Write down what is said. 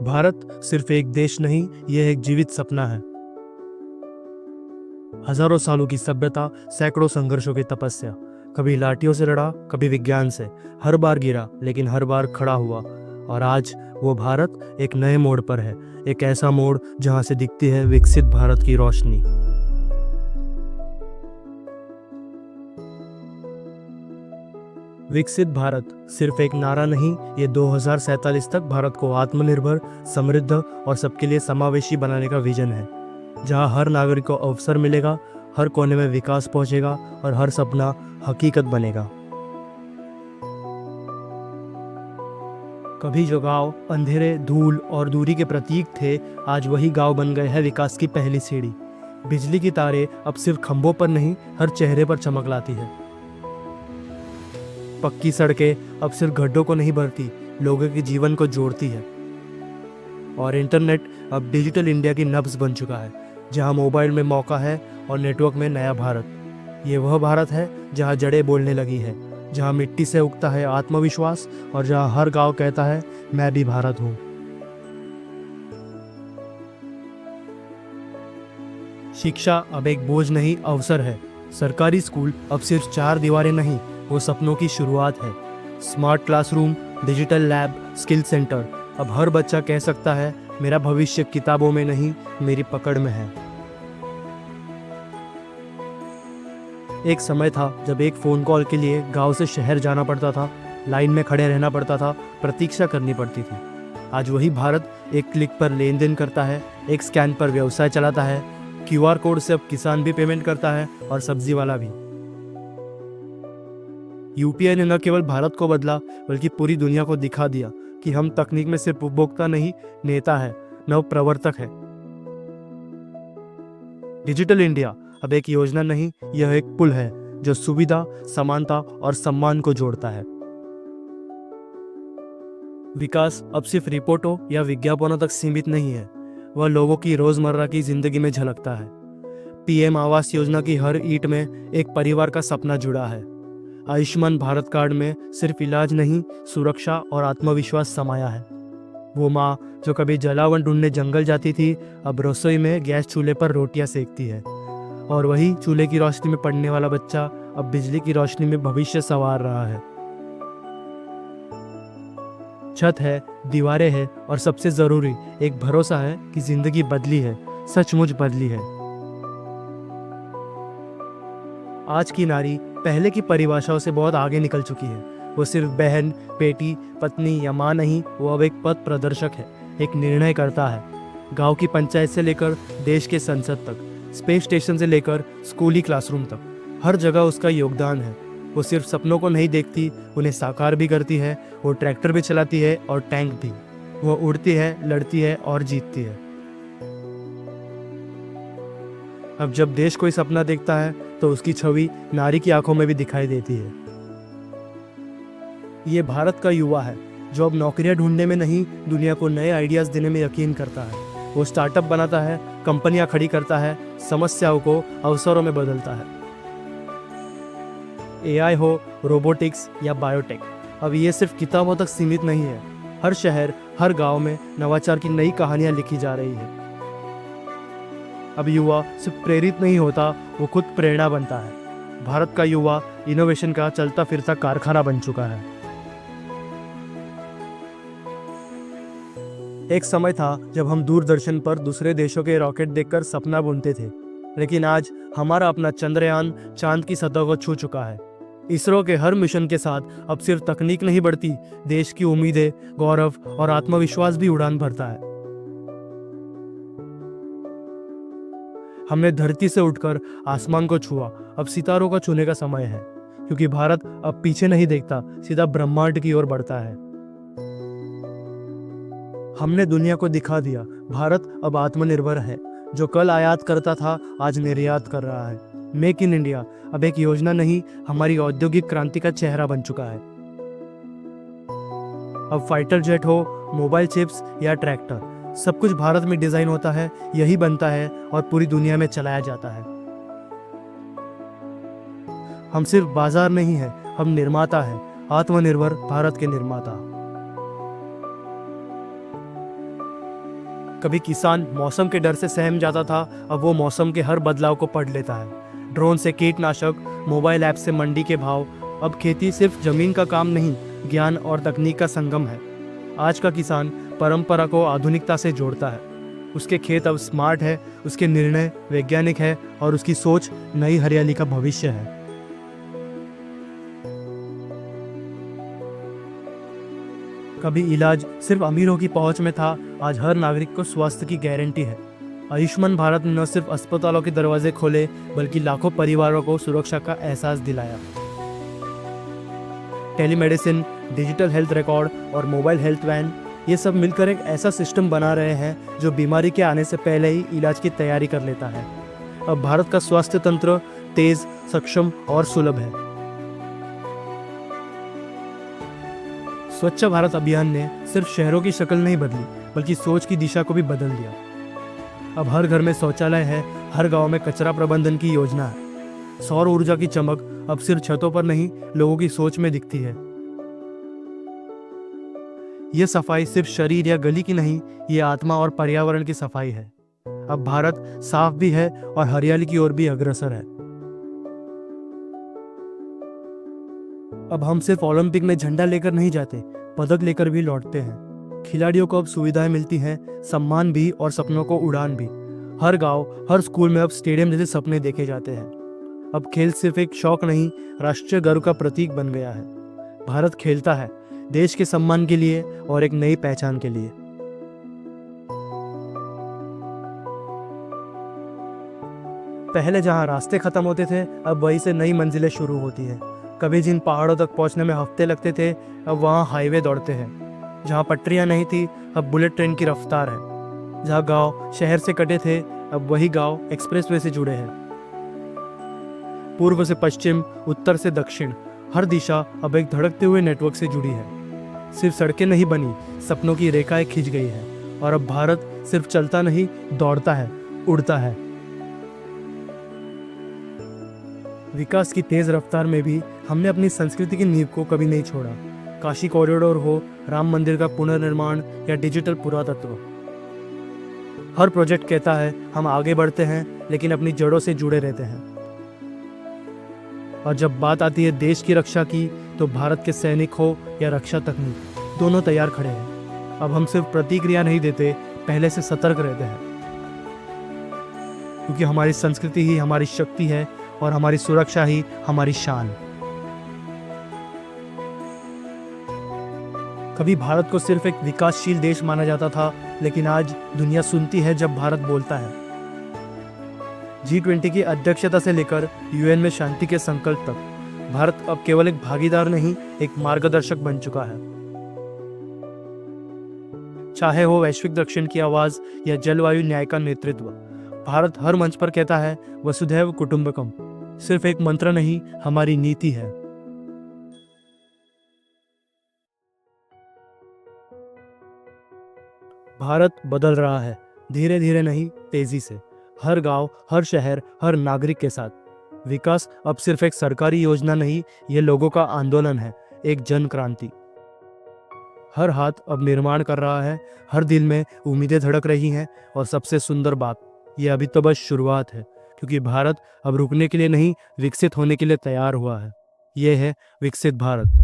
भारत सिर्फ एक देश नहीं, यह एक जीवित सपना है। हजारों सालों की सभ्यता, सैकड़ों संघर्षों की तपस्या, कभी लाठियों से लड़ा, कभी विज्ञान से, हर बार गिरा लेकिन हर बार खड़ा हुआ। और आज वो भारत एक नए मोड़ पर है, एक ऐसा मोड़ जहां से दिखती है विकसित भारत की रोशनी। विकसित भारत सिर्फ एक नारा नहीं, ये 2047 तक भारत को आत्मनिर्भर, समृद्ध और सबके लिए समावेशी बनाने का विजन है, जहां हर नागरिक को अवसर मिलेगा, हर कोने में विकास पहुंचेगा और हर सपना हकीकत बनेगा। कभी जो गांव अंधेरे, धूल और दूरी के प्रतीक थे, आज वही गांव बन गए हैं विकास की पहली सीढ़ी। बिजली की तारें अब सिर्फ खंभों पर नहीं, हर चेहरे पर चमक लाती है। पक्की सड़कें अब सिर्फ गड्ढों को नहीं भरती, लोगों के जीवन को जोड़ती है। और इंटरनेट अब डिजिटल इंडिया की नब्ज बन चुका है, जहां मोबाइल में मौका है और नेटवर्क में नया भारत। ये वह भारत है जहां जड़ें बोलने लगी है, जहां मिट्टी से उगता है आत्मविश्वास और जहां हर गांव कहता है मैं भी भारत हूं। शिक्षा अब एक बोझ नहीं, अवसर है। सरकारी स्कूल अब सिर्फ चार दीवारें नहीं, वो सपनों की शुरुआत है। Smart classroom, digital lab, skill centre, अब हर बच्चा कह सकता है मेरा भविष्य किताबों में नहीं, मेरी पकड़ में है। एक समय था जब एक फोन कॉल के लिए गांव से शहर जाना पड़ता था, लाइन में खड़े रहना पड़ता था, प्रतीक्षा करनी पड़ती थी। आज वही भारत एक क्लिक पर लेन देन करता है, एक स्कैन पर व्यवसाय चलाता है, क्यूआर कोड से अब किसान भी पेमेंट करता है और सब्जी वाला भी। यूपीआई ने न केवल भारत को बदला, बल्कि पूरी दुनिया को दिखा दिया कि हम तकनीक में सिर्फ उपभोक्ता नहीं, नेता है, नव प्रवर्तक है। डिजिटल इंडिया अब एक योजना नहीं, यह एक पुल है जो सुविधा, समानता और सम्मान को जोड़ता है। विकास अब सिर्फ रिपोर्टों या विज्ञापनों तक सीमित नहीं है, वह लोगों की रोजमर्रा की जिंदगी में झलकता है। पीएम आवास योजना की हर ईंट में एक परिवार का सपना जुड़ा है। आयुष्मान भारत कार्ड में सिर्फ इलाज नहीं, सुरक्षा और आत्मविश्वास समाया है। वो माँ जो कभी जलावन ढूंढने जंगल जाती थी, अब रसोई में गैस चूल्हे पर रोटियां सेकती है। और वही चूल्हे की रोशनी में पढ़ने वाला बच्चा अब बिजली की रोशनी में भविष्य संवार रहा है। छत है, दीवारें हैं और सबसे जरूरी एक भरोसा है कि जिंदगी बदली है, सचमुच बदली है। आज की नारी पहले की परिभाषाओं से बहुत आगे निकल चुकी है। वो सिर्फ बहन, बेटी, पत्नी या माँ नहीं, वो अब एक पथ प्रदर्शक है, एक निर्णय करता है। गांव की पंचायत से लेकर देश के संसद तक, स्पेस स्टेशन से लेकर स्कूली क्लासरूम तक, हर जगह उसका योगदान है। वो सिर्फ सपनों को नहीं देखती, उन्हें साकार भी करती है। वो ट्रैक्टर भी चलाती है और टैंक भी। वो उड़ती है, लड़ती है और जीतती है। अब जब देश कोई सपना देखता है तो उसकी छवि नारी की आंखों में भी दिखाई देती है। ये भारत का युवा है जो अब नौकरियां ढूंढने में नहीं, दुनिया को नए आइडियाज देने में यकीन करता है। वो स्टार्टअप बनाता है, कंपनियां खड़ी करता है, समस्याओं को अवसरों में बदलता है। एआई हो, रोबोटिक्स या बायोटेक, अब ये सिर्फ किताबों तक सीमित नहीं है। हर शहर, हर गांव में नवाचार की नई कहानियां लिखी जा रही है। अब युवा सिर्फ प्रेरित नहीं होता, वो खुद प्रेरणा बनता है। भारत का युवा इनोवेशन का चलता फिरता कारखाना बन चुका है। एक समय था जब हम दूरदर्शन पर दूसरे देशों के रॉकेट देखकर सपना बुनते थे, लेकिन आज हमारा अपना चंद्रयान चांद की सतह को छू चुका है। इसरो के हर मिशन के साथ अब सिर्फ तकनीक नहीं बढ़ती, देश की उम्मीदें, गौरव और आत्मविश्वास भी उड़ान भरता है। हमने धरती से उठकर आसमान को छुआ, अब सितारों को छूने का समय है, क्योंकि भारत अब पीछे नहीं देखता, सीधा ब्रह्मांड की ओर बढ़ता है। हमने दुनिया को दिखा दिया, भारत अब आत्मनिर्भर है। जो कल आयात करता था, आज निर्यात कर रहा है। मेक इन इंडिया अब एक योजना नहीं, हमारी औद्योगिक क्रांति का चेहरा बन चुका है। अब फाइटर जेट हो, मोबाइल चिप्स या ट्रैक्टर, सब कुछ भारत में डिजाइन होता है, यही बनता है और पूरी दुनिया में चलाया जाता है। हम सिर्फ बाजार नहीं है, हम निर्माता है, आत्मनिर्भर भारत के निर्माता। कभी किसान मौसम के डर से सहम जाता था, अब वो मौसम के हर बदलाव को पढ़ लेता है। ड्रोन से कीटनाशक, मोबाइल ऐप से मंडी के भाव। अब खेती सिर्फ जमीन का काम नहीं, ज्ञान और तकनीक का संगम है। आज का किसान परंपरा को आधुनिकता से जोड़ता है। उसके खेत अब स्मार्ट है, उसके निर्णय वैज्ञानिक है और उसकी सोच नई हरियाली का भविष्य है। कभी इलाज सिर्फ अमीरों की पहुंच में था, आज हर नागरिक को स्वास्थ्य की गारंटी है। आयुष्मान भारत ने न सिर्फ अस्पतालों के दरवाजे खोले, बल्कि लाखों परिवारों को सुरक्षा का एहसास दिलाया। टेलीमेडिसिन, डिजिटल हेल्थ रिकॉर्ड और मोबाइल हेल्थ वैन, ये सब मिलकर एक ऐसा सिस्टम बना रहे हैं जो बीमारी के आने से पहले ही इलाज की तैयारी कर लेता है। अब भारत का स्वास्थ्य तंत्र तेज, सक्षम और सुलभ है। स्वच्छ भारत अभियान ने सिर्फ शहरों की शक्ल नहीं बदली, बल्कि सोच की दिशा को भी बदल दिया। अब हर घर में शौचालय है, हर गांव में कचरा प्रबंधन की योजना है। सौर ऊर्जा की चमक अब सिर्फ छतों पर नहीं, लोगों की सोच में दिखती है। ये सफाई सिर्फ शरीर या गली की नहीं, ये आत्मा और पर्यावरण की सफाई है। अब भारत साफ भी है और हरियाली की ओर भी अग्रसर है। अब हम सिर्फ ओलंपिक में झंडा लेकर नहीं जाते, पदक लेकर भी लौटते हैं। खिलाड़ियों को अब सुविधाएं मिलती हैं, सम्मान भी और सपनों को उड़ान भी। हर गांव, हर स्कूल में अब स्टेडियम जैसे सपने देखे जाते हैं। अब खेल सिर्फ एक शौक नहीं, राष्ट्रीय गर्व का प्रतीक बन गया है। भारत खेलता है, देश के सम्मान के लिए और एक नई पहचान के लिए। पहले जहां रास्ते खत्म होते थे, अब वहीं से नई मंजिलें शुरू होती हैं। कभी जिन पहाड़ों तक पहुंचने में हफ्ते लगते थे, अब वहां हाईवे दौड़ते हैं। जहां पटरियां नहीं थी, अब बुलेट ट्रेन की रफ्तार है। जहां गांव शहर से कटे थे, अब वही गांव एक्सप्रेसवे से जुड़े हैं। पूर्व से पश्चिम, उत्तर से दक्षिण, हर दिशा अब एक धड़कते हुए नेटवर्क से जुड़ी है। सिर्फ सड़कें नहीं बनी, सपनों की रेखाएं खिंच गई है। और अब भारत सिर्फ चलता नहीं, दौड़ता है, उड़ता है। विकास की तेज रफ्तार में भी हमने अपनी संस्कृति की नींव को कभी नहीं छोड़ा। काशी कॉरिडोर हो, राम मंदिर का पुनर्निर्माण या डिजिटल पुरातत्व, हर प्रोजेक्ट कहता है हम आगे बढ़ते हैं, लेकिन अपनी जड़ों से जुड़े रहते हैं। और जब बात आती है देश की रक्षा की, तो भारत के सैनिक हो या रक्षा तकनीक, दोनों तैयार खड़े हैं। अब हम सिर्फ प्रतिक्रिया नहीं देते, पहले से सतर्क रहते हैं। क्योंकि हमारी संस्कृति ही हमारी शक्ति है और हमारी सुरक्षा ही हमारी शान। कभी भारत को सिर्फ एक विकासशील देश माना जाता था, लेकिन आज दुनिया सुनती है जब भारत बोलता है। G20 की अध्यक्षता से लेकर UN में शांति के संकल्प तक, भारत अब केवल एक भागीदार नहीं, एक मार्गदर्शक बन चुका है। चाहे हो वैश्विक दक्षिण की आवाज या जलवायु न्याय का नेतृत्व, भारत हर मंच पर कहता है वसुधैव कुटुंबकम सिर्फ एक मंत्र नहीं, हमारी नीति है। भारत बदल रहा है, धीरे धीरे नहीं, तेजी से। हर गांव, हर शहर, हर नागरिक के साथ। विकास अब सिर्फ एक सरकारी योजना नहीं, ये लोगों का आंदोलन है, एक जन क्रांति। हर हाथ अब निर्माण कर रहा है, हर दिल में उम्मीदें धड़क रही हैं। और सबसे सुंदर बात, ये अभी तो बस शुरुआत है, क्योंकि भारत अब रुकने के लिए नहीं, विकसित होने के लिए तैयार हुआ है। ये है विकसित भारत।